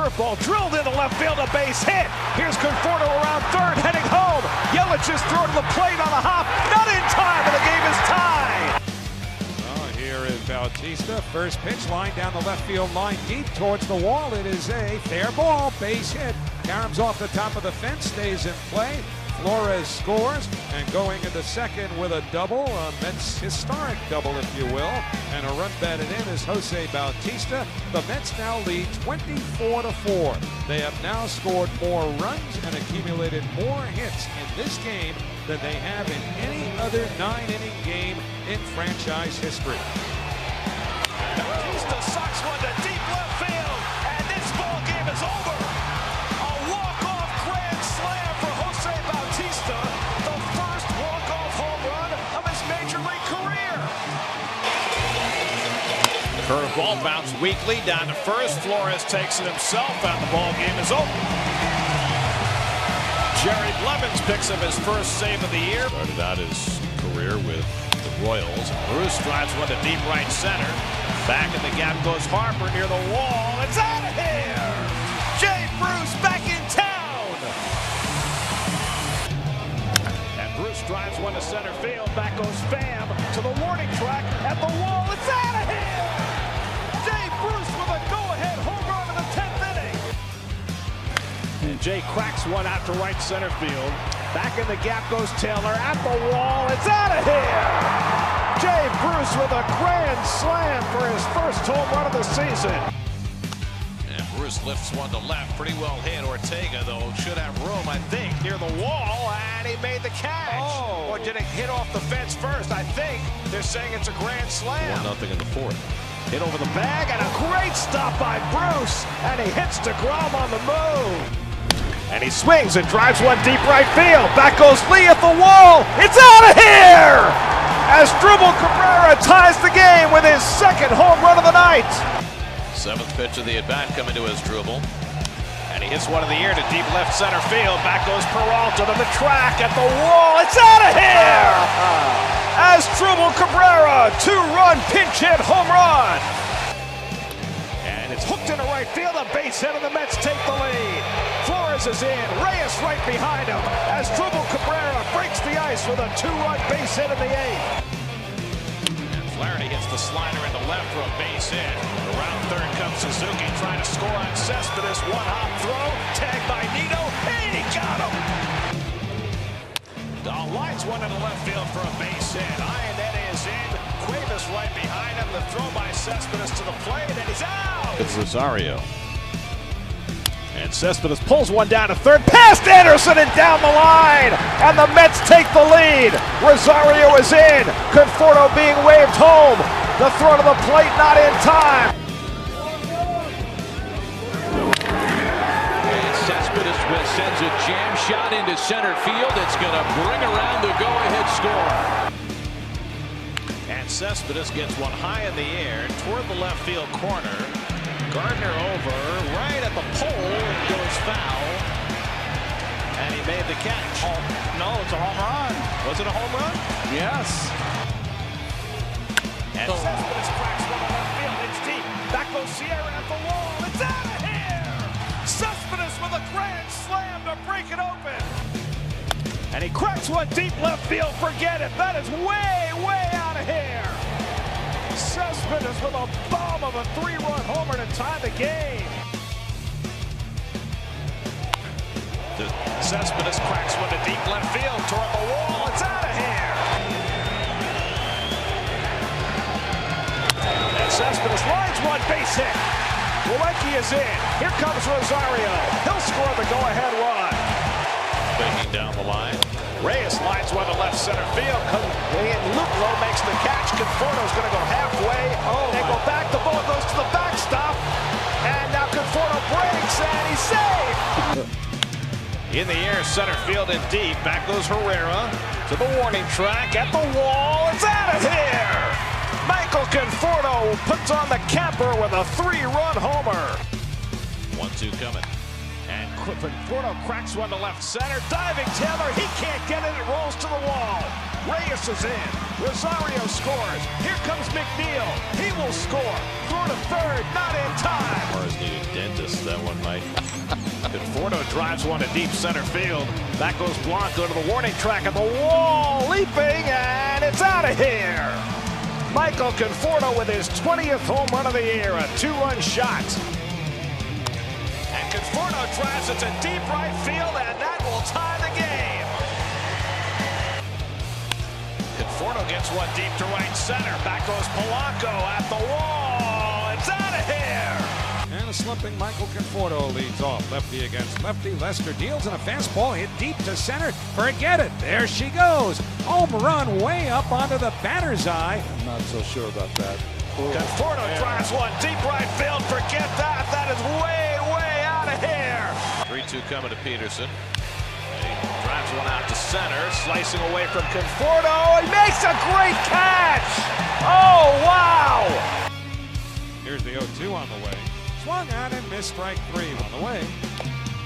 curveball drilled into left field, a base hit. Here's Conforto around third, heading home. Yelich is thrown to the plate on the hop, not in time, and the game is tied. Here is Bautista, first pitch line down the left field line, deep towards the wall. It is a fair ball, base hit. Karams off the top of the fence, stays in play. Flores scores, and going into second with a double, a Mets historic double, if you will, and a run batted in is Jose Bautista. The Mets now lead 24-4. They have now scored more runs and accumulated more hits in this game than they have in any other 9-inning game in franchise history. Bautista sucks one to deep left field, and this ball game is over. A walk-off grand slam for Jose Bautista, the first walk-off home run of his major league career. Curveball bounced weakly down to first. Flores takes it himself, and the ball game is over. Jerry Blevins picks up his first save of the year. Started out his career with the Royals. Bruce drives one to deep right center. Back in the gap goes Harper near the wall. It's out of here! Jay Bruce back in town! And Bruce drives one to center field. Back goes Pham to the warning track at the wall. It's out of here! Jay Bruce with a go-ahead home run in the 10th inning. And Jay cracks one out to right center field. Back in the gap goes Taylor at the wall. It's out of here! Jay Bruce with a grand slam for his first home run of the season. And Bruce lifts one to left. Pretty well hit. Ortega, though, should have room, I think, near the wall. And he made the catch. Oh. Or did it hit off the fence first? I think they're saying it's a grand slam. 1-0 in the fourth. Hit over the bag, and a great stop by Bruce. And he hits DeGrom on the move. And he swings and drives one deep right field. Back goes Lee at the wall. It's out of here! As Drupal Cabrera ties the game with his second home run of the night. Seventh pitch of the at-bat coming to his Drupal. And he hits one in the air to deep left center field. Back goes Peralta to the track at the wall. It's out of here! As Drupal Cabrera, two-run pinch hit home run. And it's hooked into right field. A base hit, and the Mets take the lead. Flores is in. Reyes right behind him. As Drupal Cabrera breaks the ice with a two-run base hit in the eighth. And Flaherty hits the slider into left for a base hit. Around third comes Suzuki trying to score on Cespedes. One-hop throw. Tagged by Nito. Hey, he got him! Lines one into left field for a base hit. Iannetta is in. Cuevas right behind him. The throw by Cespedes to the plate, and he's out! It's Rosario. And Cespedes pulls one down to third, past Anderson and down the line, and the Mets take the lead. Rosario is in. Conforto being waved home. The throw to the plate not in time. And Cespedes sends a jam shot into center field. It's going to bring around the go-ahead score. And Cespedes gets one high in the air toward the left field corner. Gardner over, right at the pole, goes foul. And he made the catch. Oh, no, it's a home run. Was it a home run? Yes. And Cespedes cracks one to left field. It's deep. Back goes Sierra at the wall. It's out of here! Cespedes with a grand slam to break it open. And he cracks one deep left field. Forget it. That is way, way out of here. Cespedes with a bomb of a three-run homer to tie the game. Cespedes cracks one to deep left field toward the wall. It's out of here. And Cespedes lines one base hit. Welenki is in. Here comes Rosario. He'll score the go-ahead run. Faking down the line. Reyes lines one to left center field. Luplow makes the catch. Conforto's going to go halfway. They go back. The ball goes to the backstop. And now Conforto breaks, and he's safe. In the air, center field and deep. Back goes Herrera to the warning track at the wall. It's out of here! Michael Conforto puts on the camper with a three-run homer. 1-2 coming. And Conforto cracks one to left center. Diving Taylor, he can't get it. It rolls to the wall. Reyes is in. Rosario scores. Here comes McNeil. He will score. Throw to third, not in time. As far as needing dentist, that one might. Conforto drives one to deep center field. Back goes Blanco to the warning track at the wall. Leaping, and it's out of here. Michael Conforto with his 20th home run of the year, a 2-run shot. And Conforto drives it to deep right field, and that will tie the game. Conforto gets one deep to right center. Back goes Polanco at the wall. It's out of here. And a slumping Michael Conforto leads off. Lefty against lefty. Lester deals in a fastball hit deep to center. Forget it. There she goes. Home run way up onto the batter's eye. I'm not so sure about that. Conforto drives one deep right field. Forget that. That is way, way out of here. 3-2 coming to Peterson. And he drives one out to center, Slicing away from Conforto. He makes a great catch. Oh, wow. Here's the 0-2 on the way. Swung on and missed, strike 3 on the way.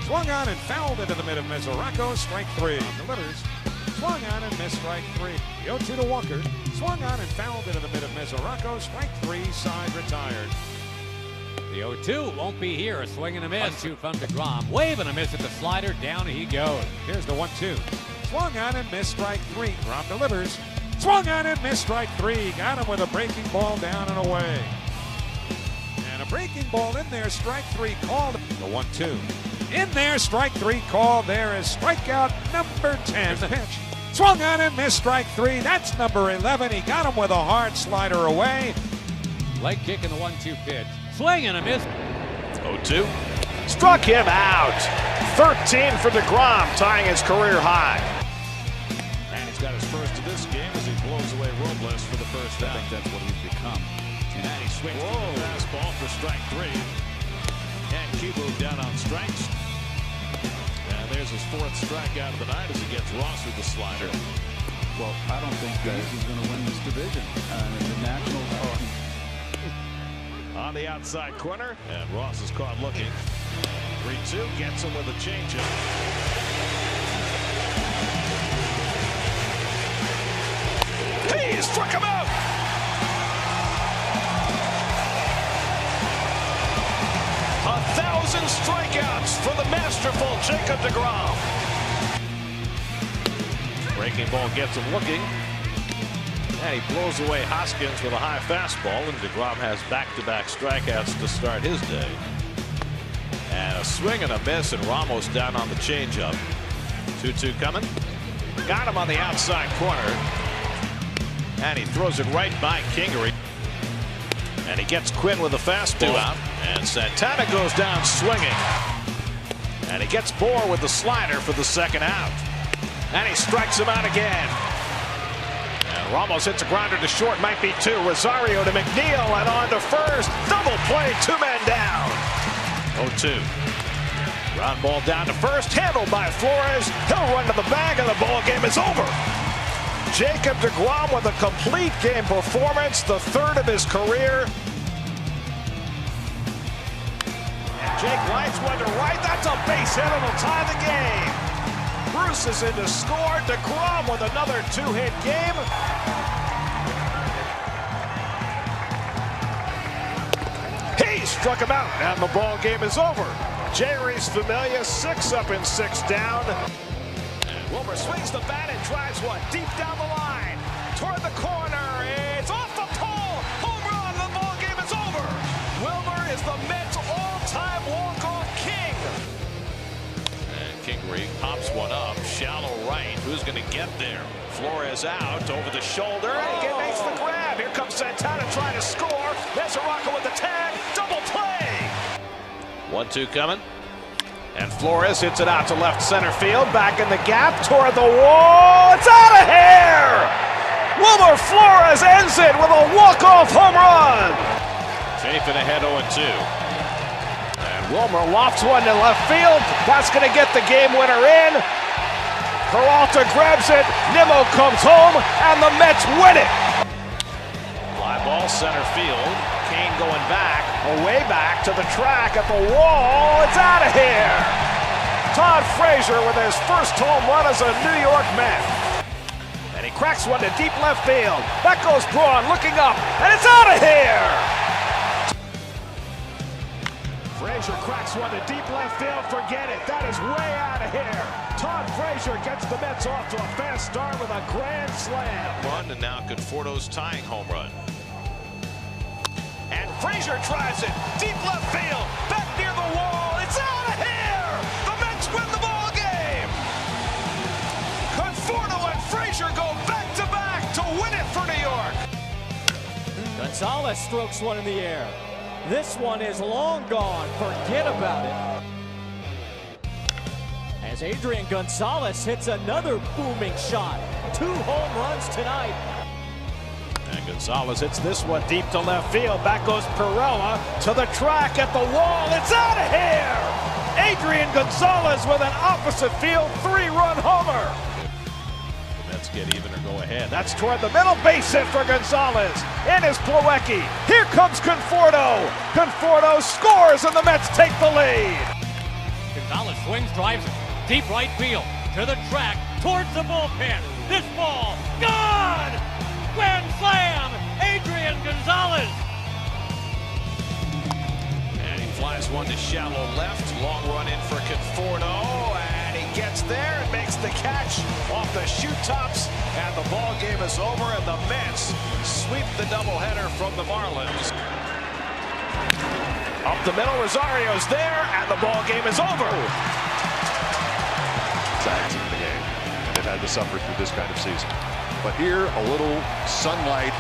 Swung on and fouled into the mid of Mesoraco, strike 3. Delivers. Swung on and missed, strike 3. The 0-2 to Walker. Swung on and fouled into the mid of Mesoraco, strike 3, side retired. The 0-2 won't be here. A swing and a miss. 1-2 from DeGrom. Wave and a miss at the slider. Down he goes. Here's the 1-2. Swung on and missed, strike 3. DeGrom delivers. Swung on and missed, strike 3. Got him with a breaking ball down and away. And a breaking ball in there, strike 3 called. The 1-2. In there, strike 3 called. There is strikeout number 10. The pitch. Swung on and missed, strike 3. That's number 11. He got him with a hard slider away. Leg kick in the 1-2 pitch. Swing and a miss. 0-2. Struck him out. 13 for DeGrom, tying his career high. And he's got his first of this game as he blows away Robles for the first out. I think that's what he's become. And he swings to the fastball for strike 3. And Kibu down on strikes. And there's his 4th strikeout of the night as he gets Ross with the slider. Well, I don't think he's going to win this division. The Nationals are On the outside corner. And Ross is caught looking. 3-2 gets him with a changeup. He struck him out. A 1,000 strikeouts for the masterful Jacob DeGrom. Breaking ball gets him looking. And he blows away Hoskins with a high fastball, and DeGrom has back-to-back strikeouts to start his day. And a swing and a miss, and Ramos down on the changeup. 2-2 coming. Got him on the outside corner. And he throws it right by Kingery. And he gets Quinn with a fastball out. And Santana goes down swinging. And he gets Bohr with the slider for the second out. And he strikes him out again. And Ramos hits a grounder to short, might be 2. Rosario to McNeil and on to first. Double play, 2 men down. 0-2. Ground ball down to first, handled by Flores. He'll run to the bag and the ball game is over. Jacob DeGrom with a complete game performance, the 3rd of his career. And Jake lights one to right. That's a base hit and will tie the game. Bruce is in to score. DeGrom with another 2-hit game. He struck him out, and the ball game is over. Jeurys Familia 6 up and 6 down. And Wilmer swings the bat and drives one deep down the line. Toward the corner. It's off the pole. Home run. The ball game is over. Wilmer is the Mets' all-time walk-off king. And Kingery pops one up, shallow right. Who's going to get there? Flores out over the shoulder. And he makes the grab. Here comes Santana trying to score. Mesoraco with the tag. Double play. 1-2 coming. And Flores hits it out to left center field. Back in the gap toward the wall. It's out of here! Wilmer Flores ends it with a walk-off home run. Chafin ahead 0-2. And Wilmer lofts one to left field. That's going to get the game winner in. Peralta grabs it. Nimmo comes home, and the Mets win it. Fly ball center field. Kane going back, away back to the track at the wall. It's out of here. Todd Frazier with his first home run as a New York Met. And he cracks one to deep left field. That goes Braun looking up, and it's out of here! Frazier cracks one to deep left field. Forget it. That is way out of here. Todd Frazier gets the Mets off to a fast start with a grand slam. Run, and now Conforto's tying home run. And Frazier tries it. Deep left field. Back near the wall. It's out of here. The Mets win the ball game. Conforto and Frazier go back to back to win it for New York. Gonzalez strokes one in the air. This one is long gone. Forget about it. As Adrian Gonzalez hits another booming shot. 2 home runs tonight. And Gonzalez hits this one deep to left field. Back goes Perella to the track at the wall. It's out of here! Adrian Gonzalez with an opposite field 3-run homer. The Mets get even or go ahead. That's toward the middle, base hit for Gonzalez. In is Plawecki. Here comes Conforto. Conforto scores and the Mets take the lead. Gonzalez swings, drives deep right field to the track towards the bullpen. This ball gone. Grand slam, Adrian Gonzalez. And he flies one to shallow left. Long run in for Conforto. And he gets there and makes the catch off the shoe tops. And the ball game is over. And the Mets sweep the doubleheader from the Marlins. Up the middle, Rosario's there, and the ball game is over. Zags in the game, and they've had to suffer through this kind of season. But here, a little sunlight.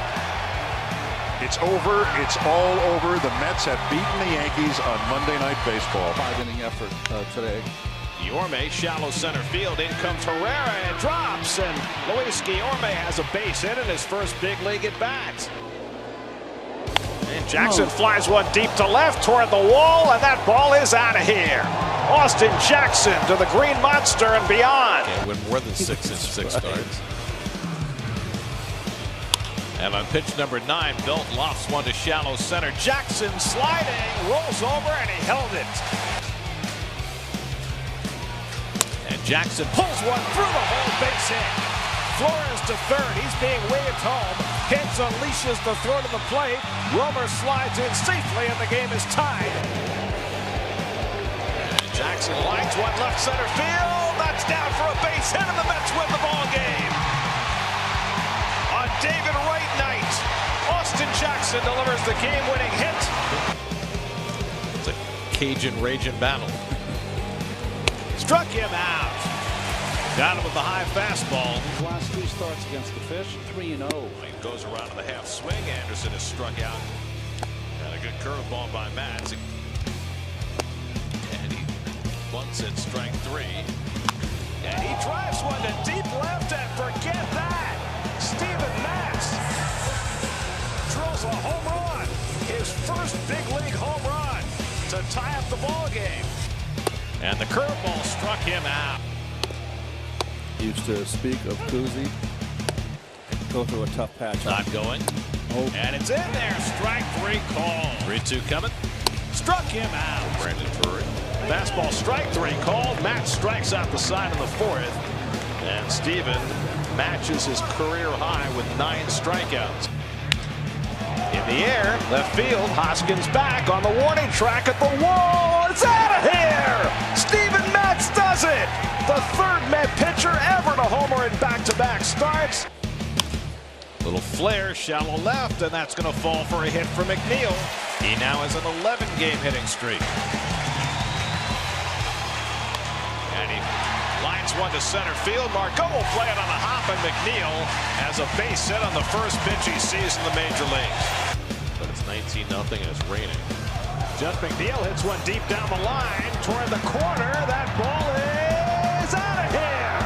It's over. It's all over. The Mets have beaten the Yankees on Monday Night Baseball. 5-inning effort today. Guillorme, shallow center field. In comes Herrera and drops. And Luis Guillorme has a base hit in his first big league at bat. And Jackson flies one deep to left toward the wall, and that ball is out of here. Austin Jackson to the Green Monster and beyond. Can't win more than 6 in 6 starts. And on pitch number 9, Milt lofts one to shallow center. Jackson sliding, rolls over, and he held it. And Jackson Pulls one through the hole, base hit. Flores to third, he's being waved home. Kentz unleashes the throw to the plate. Romer slides in safely, and the game is tied. And Jackson lines one left center field. That's down for a base hit, and the Mets win the ball game. On David Wright night, Austin Jackson delivers the game-winning hit. It's a Cajun raging battle. Struck him out. Got him with the high fastball. His last 2 starts against the Fish, 3-0. He goes around to the half swing. Anderson is struck out. And a good curveball by Matz. And he bunts at strike 3. And he drives one to deep left, and forget that. Steven Matz drills a home run. His first big league home run to tie up the ball game. And the curveball struck him out. Used to speak of Kuzi. Go through a tough patch. Not going. Oh. And it's in there. Strike 3 call. 3-2 coming. Struck him out. Brandon Drury. Fastball strike 3 called. Matt strikes out the side in the 4th. And Steven matches his career high with 9 strikeouts. In the air, left field, Hoskins back on the warning track at the wall. It's out of here! Steven Matz does it! The 3rd Met pitcher ever to homer in back-to-back starts. Little flare, shallow left, and that's going to fall for a hit for McNeil. He now has an 11-game hitting streak. And he lines one to center field. Margot will play it on a hop, and McNeil has a base hit on the first pitch he sees in the major leagues. But it's 19-0 and it's raining. Jeff McNeil hits one deep down the line toward the corner. That ball is out of here.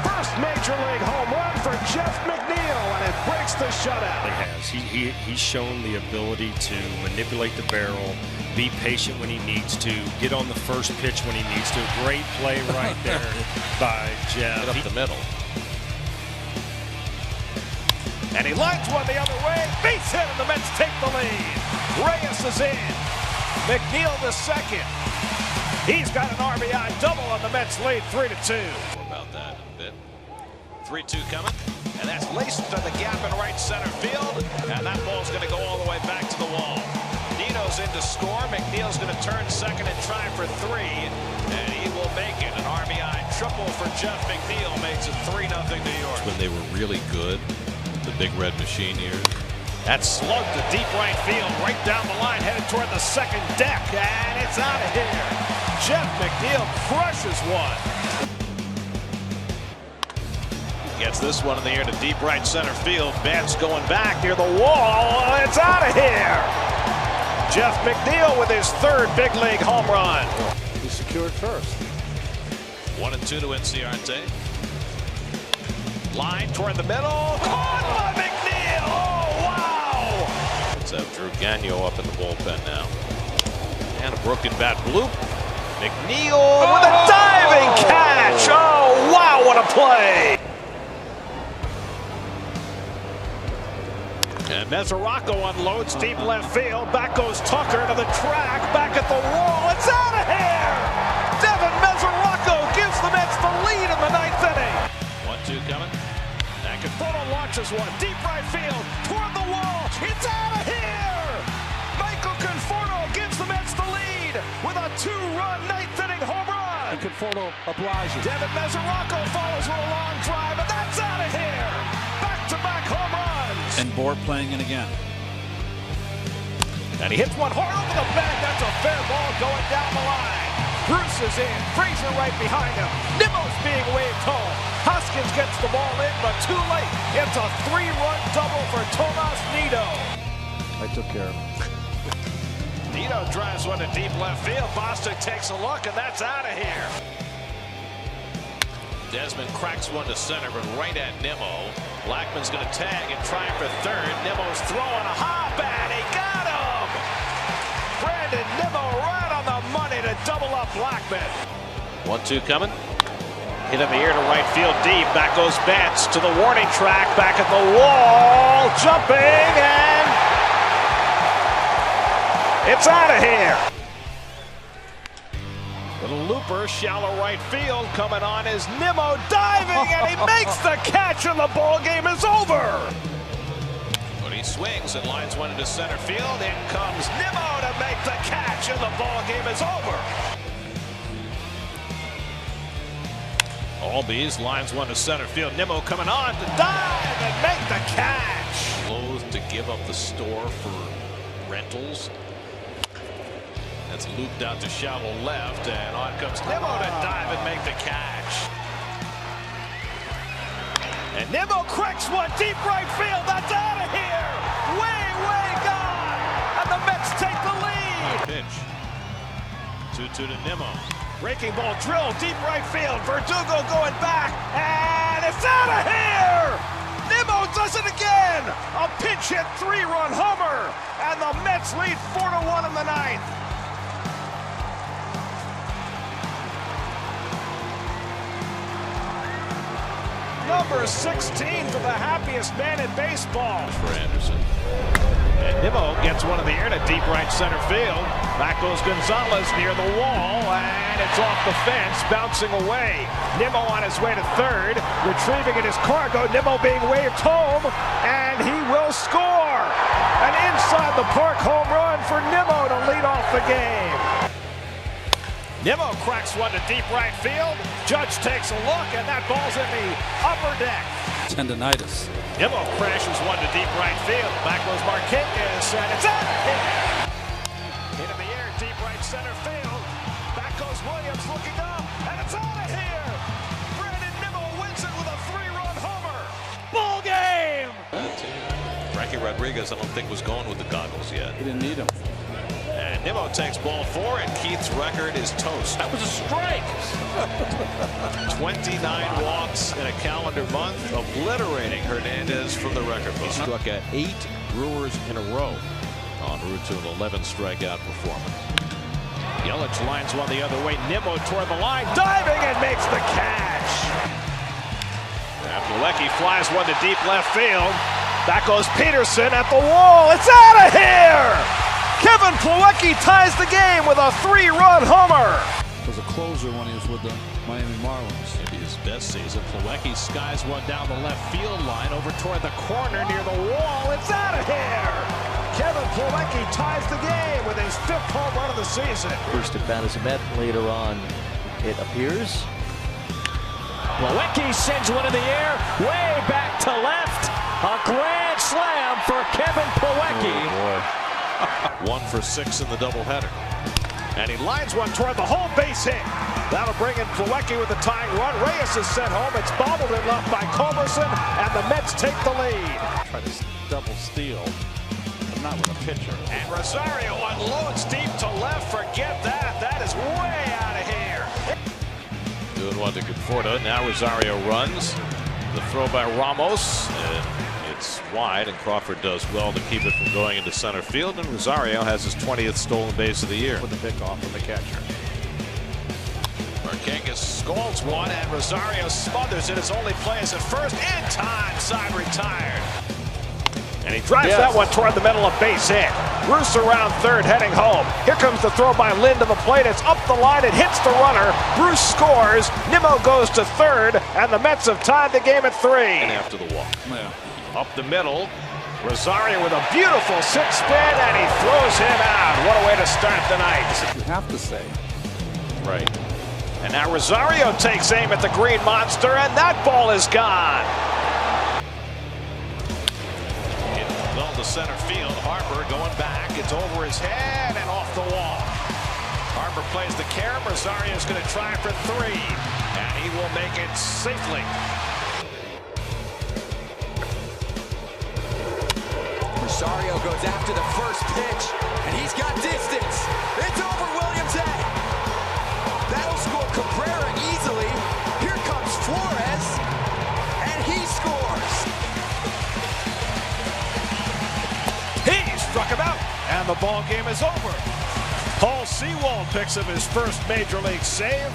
First major league home run for Jeff McNeil, and it breaks the shutout. He's shown the ability to manipulate the barrel, be patient when he needs to, get on the first pitch when he needs to. Great play right there by Jeff. Get up the middle. And he lines one the other way. Base hit, and the Mets take the lead. Reyes is in. McNeil the second. He's got an RBI double, and the Mets lead 3-2. More about that in a bit. 3-2 coming. And that's laced to the gap in right center field. And that ball's going to go all the way back to the wall. Nito's in to score. McNeil's going to turn second and try for 3. And he will make it. An RBI triple for Jeff McNeil makes it 3-0 New York. When they were really good, the Big Red Machine years. That slug to deep right field, right down the line, headed toward the second deck. And it's out of here. Jeff McNeil crushes one. Gets this one in the air to deep right center field. Ben's going back near the wall. It's out of here. Jeff McNeil with his 3rd big league home run. He secured first. 1-2 to Inciarte. Line toward the middle. Caught by McNeil. Oh, wow. Let's have Drew Gagnon up in the bullpen now. And a broken bat bloop. McNeil with a diving catch. Oh, wow, what a play. And Mesoraco unloads deep left field. Back goes Tucker to the track. Back at the wall. It's out of here. Devin Mesoraco gives the Mets the lead in the 9th inning. 1-2 coming. And Conforto launches one. Deep right field. Toward the wall. It's out of here. Michael Conforto gives the Mets the lead with a 2-run 9th inning home run. And Conforto obliges. Devin Mesoraco follows with a long drive. And that's out of here. Back-to-back home runs. And Bohr playing in again. And he hits one hard over the bag. That's a fair ball going down the line. Bruce is in. Frazier right behind him. Nimmo's being waved home. Hoskins gets the ball in, but too late. It's a 3-run double for Tomas Nido. I took care of him. Nido drives one to deep left field. Bostic takes a look, and that's out of here. Desmond cracks one to center, but right at Nimmo. Blackman's going to tag and try for 3rd. Nimmo's throwing a hop, and he got him! Brandon Nimmo right on the money to double up Blackman. 1-2 coming. Hit in the air to right field deep. Back goes Betts to the warning track. Back at the wall. Jumping, and it's out of here. Little looper, shallow right field. Coming on is Nimmo diving, and he makes the catch, and the ball game is over. But he swings and lines one into center field. In comes Nimmo to make the catch, and the ball game is over. Albies lines one to center field. Nimmo coming on to dive and make the catch. Loath to give up the store for rentals. That's looped out to shallow left, and on comes Nimmo to dive and make the catch. And Nimmo cracks one deep right field. That's out of here. Way, way gone. And the Mets take the lead. Pitch. 2-2 to Nimmo. Breaking ball drill, deep right field. Verdugo going back, and it's out of here. Nimmo does it again. A pinch hit 3-run homer, and the Mets lead 4-1 in the 9th. Number 16 for the happiest man in baseball. For Anderson. And Nimmo gets one in the air to deep right center field. Back goes Gonzalez near the wall, and it's off the fence, bouncing away. Nimmo on his way to 3rd, retrieving in his cargo. Nimmo being waved home, and he will score. An inside the park home run for Nimmo to lead off the game. Nimmo cracks one to deep right field. Judge takes a look, and that ball's in the upper deck. Tendonitis. Nimmo crashes one to deep right field. Back goes Marquez, and it's out of here. Hit in the air, deep right center field. Back goes Williams looking up, and it's out of here. Brandon Nimmo wins it with a 3-run homer. Ball game! Frankie Rodriguez, I don't think, was going with the goggles yet. He didn't need him. And Nimmo takes ball 4, and Keith's record is toast. That was a strike. 29 walks in a calendar month, obliterating Hernandez from the record book. He struck out 8 Brewers in a row en route to an 11 strikeout performance. Yelich lines one the other way. Nimmo toward the line, diving and makes the catch. And Plawecki flies one to deep left field. Back goes Peterson at the wall. It's out of here! Kevin Plawecki ties the game with a 3-run homer. was a closer when he was with the Miami Marlins. Maybe his best season. Plawecki skies one down the left field line over toward the corner near the wall. It's out of here! Kevin Plawecki ties the game with his 5th home run of the season. First at bat is met. Later on, it appears. Plawecki sends one in the air, way back to left. A grand slam for Kevin Plawecki. Oh boy. 1 for 6 in the doubleheader. And he lines one toward the home base hit. That'll bring in Plawecki with the tying run. Reyes is sent home. It's bobbled in left by Culberson, and the Mets take the lead. Try to double steal, but not with a pitcher. And Rosario unloads deep to left. Forget that. That is way out of here. Doing one to Conforto. Now Rosario runs. The throw by Ramos. And it's wide, and Crawford does well to keep it from going into center field. And Rosario has his 20th stolen base of the year. With the pick off from the catcher. Marquez scalds one, and Rosario smothers it. His only play is at first. In time, side retired. And he drives that one toward the middle of base hit. Bruce around third, heading home. Here comes the throw by Lynn to the plate. It's up the line. It hits the runner. Bruce scores. Nimmo goes to third, and the Mets have tied the game at 3. And after the walk. Yeah. Up the middle. Rosario with a beautiful six spin, and he throws him out. What a way to start the night. You have to say. Right. And now Rosario takes aim at the Green Monster, and that ball is gone. Well to center field. Harper going back. It's over his head and off the wall. Harper plays the carom. Rosario's going to try for 3, and he will make it safely. Rosario goes after the first pitch, and he's got distance. It's over Williams' head. That'll score Cabrera easily. Here comes Flores, and he scores. He struck him out, and the ball game is over. Paul Sewald picks up his first major league save.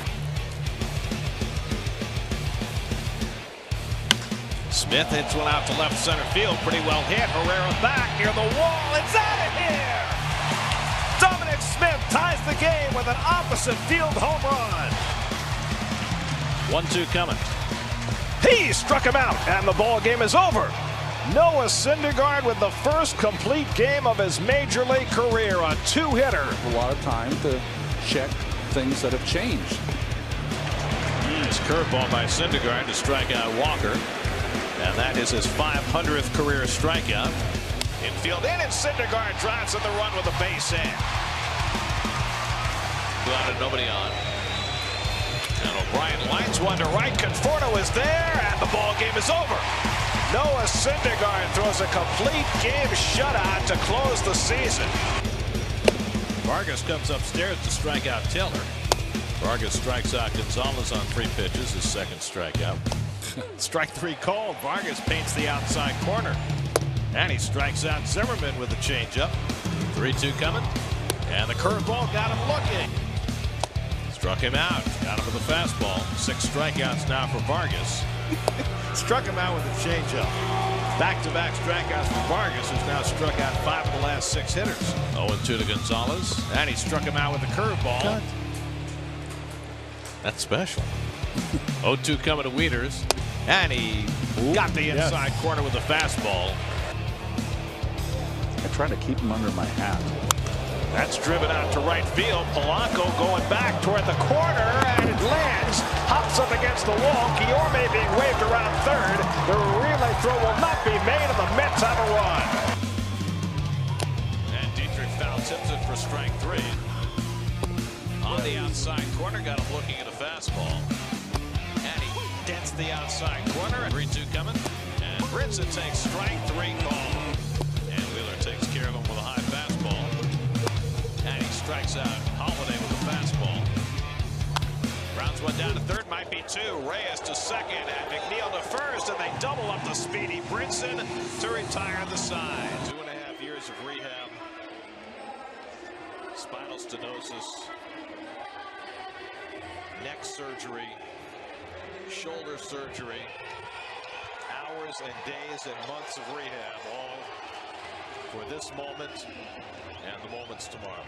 Smith hits one out to left center field. Pretty well hit. Herrera back near the wall. It's out of here! Dominic Smith ties the game with an opposite field home run. 1-2 coming. He struck him out, and the ball game is over. Noah Syndergaard with the first complete game of his major league career, a 2-hitter. A lot of time to check things that have changed. Nice curveball by Syndergaard to strike out Walker. And that is his 500th career strikeout. Infield in, and Syndergaard drives in the run with a base hit. Got it, nobody on. And O'Brien lines one to right. Conforto is there, and the ball game is over. Noah Syndergaard throws a complete game shutout to close the season. Vargas comes upstairs to strike out Taylor. Vargas strikes out Gonzalez on 3 pitches, his second strikeout. Strike 3 called. Vargas paints the outside corner. And he strikes out Zimmerman with the changeup. 3-2 coming. And the curveball got him looking. Struck him out. Got him with a fastball. 6 strikeouts now for Vargas. Struck him out with a changeup. Back-to-back strikeouts for Vargas, who's now struck out 5 of the last 6 hitters. 0-2 to Gonzalez. And he struck him out with a curveball. That's special. 0-2 coming to Wieters. And he got the inside corner with a fastball. I try to keep him under my hat. That's driven out to right field. Polanco going back toward the corner, and it lands. Hops up against the wall. Guillorme being waved around third. The relay throw will not be made, and the Mets have a run. And Dietrich foul tips it for strike 3. On the outside corner, got him looking at a fastball. And he dents the outside corner. 3-2 coming. And Brinson takes strike 3 call. And Wheeler takes care of him with a high fastball. And he strikes out Holiday with a fastball. Rounds one down to third, might be 2. Reyes to second, and McNeil to first, and they double up the speedy Brinson to retire the side. 2.5 years of rehab. Spinal stenosis. Neck surgery, shoulder surgery, hours and days and months of rehab, all for this moment and the moments tomorrow.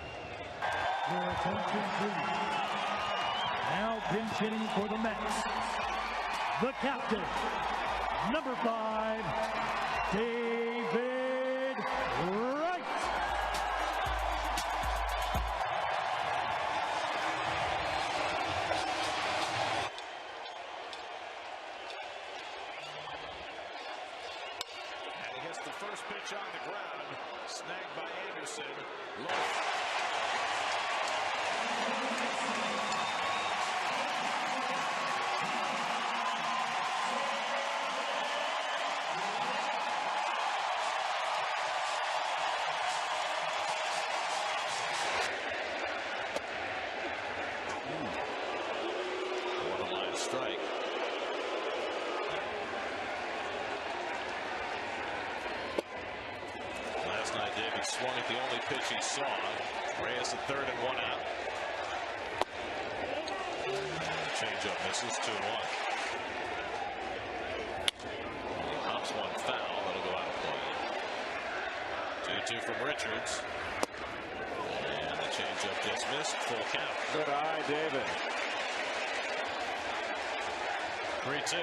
Now pinch hitting for the Mets, the captain, number 5, David Wright. And he hits the first pitch on the ground, snagged by Anderson. Borderline strike. Last night, David swung at the only pitch he saw. Reyes at third and 1 out. And changeup misses 2-1. He pops one foul. That'll go out of play. 2-2 from Richards. And the changeup just missed. Full count. Good eye, David. 3-2.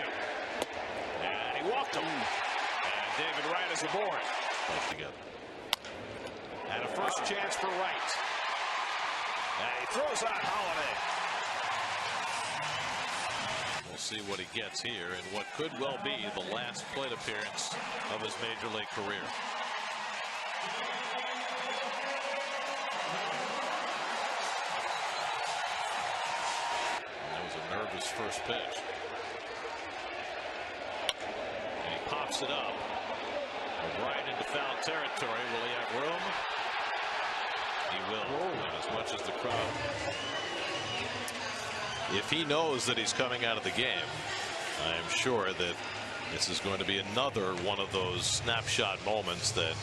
And he walked him. And David Wright is aboard. Both together. And a first chance for Wright. And he throws out Holiday. We'll see what he gets here in what could well be the last plate appearance of his major league career. And that was a nervous first pitch. And he pops it up. Right into foul territory. Will he have room? He will. Not as much as the crowd. If he knows that he's coming out of the game, I am sure that this is going to be another one of those snapshot moments that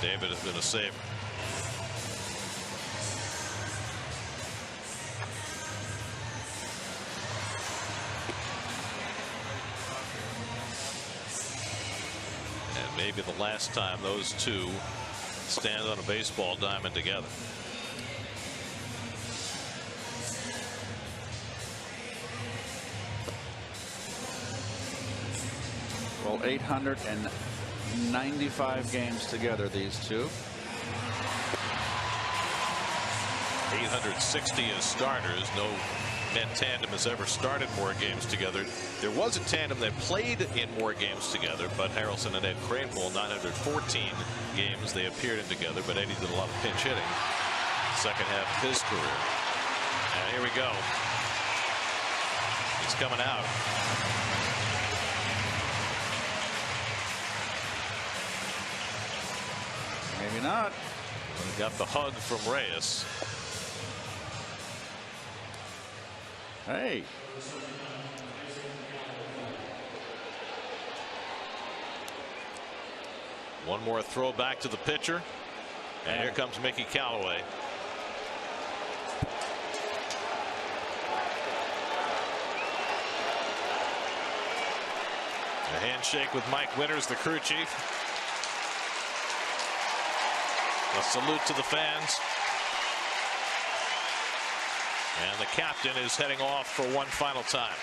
David is going to savor. And maybe the last time those two stand on a baseball diamond together. Well, 895 games together, these two. 860 as starters. No Met tandem has ever started more games together. There was a tandem that played in more games together, but Harrelson and Ed Kranepool, 914 games they appeared in together, but Eddie did a lot of pinch hitting second half of his career. And here we go. He's coming out. Maybe not. We got the hug from Reyes. Hey. One more throw back to the pitcher. And here comes Mickey Callaway. A handshake with Mike Winters, the crew chief. A salute to the fans. And the captain is heading off for one final time.